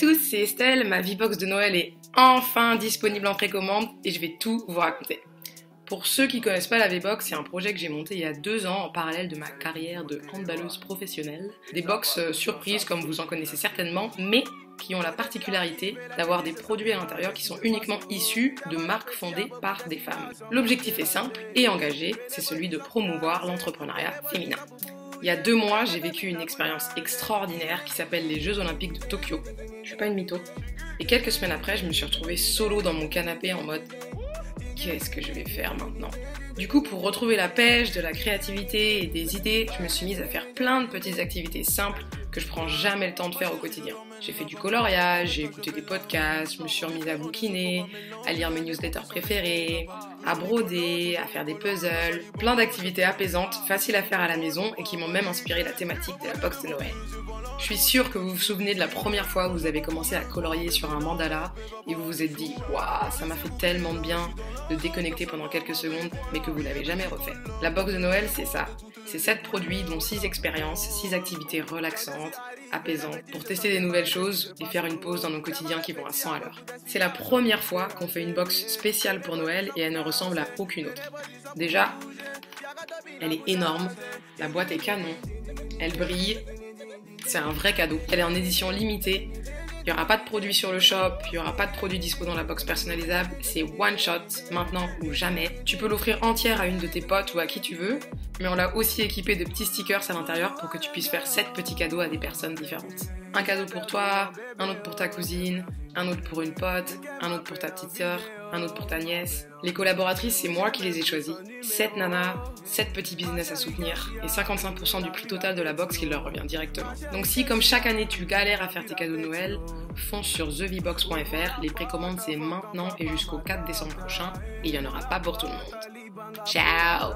tous, c'est Estelle, ma V-Box de Noël est enfin disponible en précommande et je vais tout vous raconter. Pour ceux qui connaissent pas la V-Box, c'est un projet que j'ai monté il y a 2 ans en parallèle de ma carrière de handballeuse professionnelle. Des box surprises comme vous en connaissez certainement, mais qui ont la particularité d'avoir des produits à l'intérieur qui sont uniquement issus de marques fondées par des femmes. L'objectif est simple et engagé, c'est celui de promouvoir l'entrepreneuriat féminin. Il y a 2 mois, j'ai vécu une expérience extraordinaire qui s'appelle les Jeux Olympiques de Tokyo. Je suis pas une mytho. Et quelques semaines après, je me suis retrouvée solo dans mon canapé en mode « Qu'est-ce que je vais faire maintenant ?» Du coup, pour retrouver la pêche, de la créativité et des idées, je me suis mise à faire plein de petites activités simples que je prends jamais le temps de faire au quotidien. J'ai fait du coloriage, j'ai écouté des podcasts, je me suis remise à bouquiner, à lire mes newsletters préférés, à broder, à faire des puzzles, plein d'activités apaisantes, faciles à faire à la maison et qui m'ont même inspiré la thématique de la box de Noël. Je suis sûre que vous vous souvenez de la première fois où vous avez commencé à colorier sur un mandala et vous vous êtes dit « Waouh, ça m'a fait tellement de bien de déconnecter pendant quelques secondes » mais que vous l'avez jamais refait. La box de Noël, c'est ça. C'est 7 produits dont 6 expériences, 6 activités relaxantes, apaisantes, pour tester des nouvelles choses et faire une pause dans nos quotidiens qui vont à 100 à l'heure. C'est la première fois qu'on fait une box spéciale pour Noël et elle ne ressemble à aucune autre. Déjà, elle est énorme, la boîte est canon, elle brille, c'est un vrai cadeau. Elle est en édition limitée, il n'y aura pas de produits sur le shop, il n'y aura pas de produits dispo dans la box personnalisable, c'est one shot, maintenant ou jamais. Tu peux l'offrir entière à une de tes potes ou à qui tu veux, mais on l'a aussi équipée de petits stickers à l'intérieur pour que tu puisses faire 7 petits cadeaux à des personnes différentes. Un cadeau pour toi, un autre pour ta cousine, un autre pour une pote, un autre pour ta petite sœur, un autre pour ta nièce. Les collaboratrices, c'est moi qui les ai choisies. 7 nanas, 7 petits business à soutenir et 55% du prix total de la box qui leur revient directement. Donc si, comme chaque année, tu galères à faire tes cadeaux de Noël, fonce sur thevbox.fr. Les précommandes, c'est maintenant et jusqu'au 4 décembre prochain et il n'y en aura pas pour tout le monde. Ciao!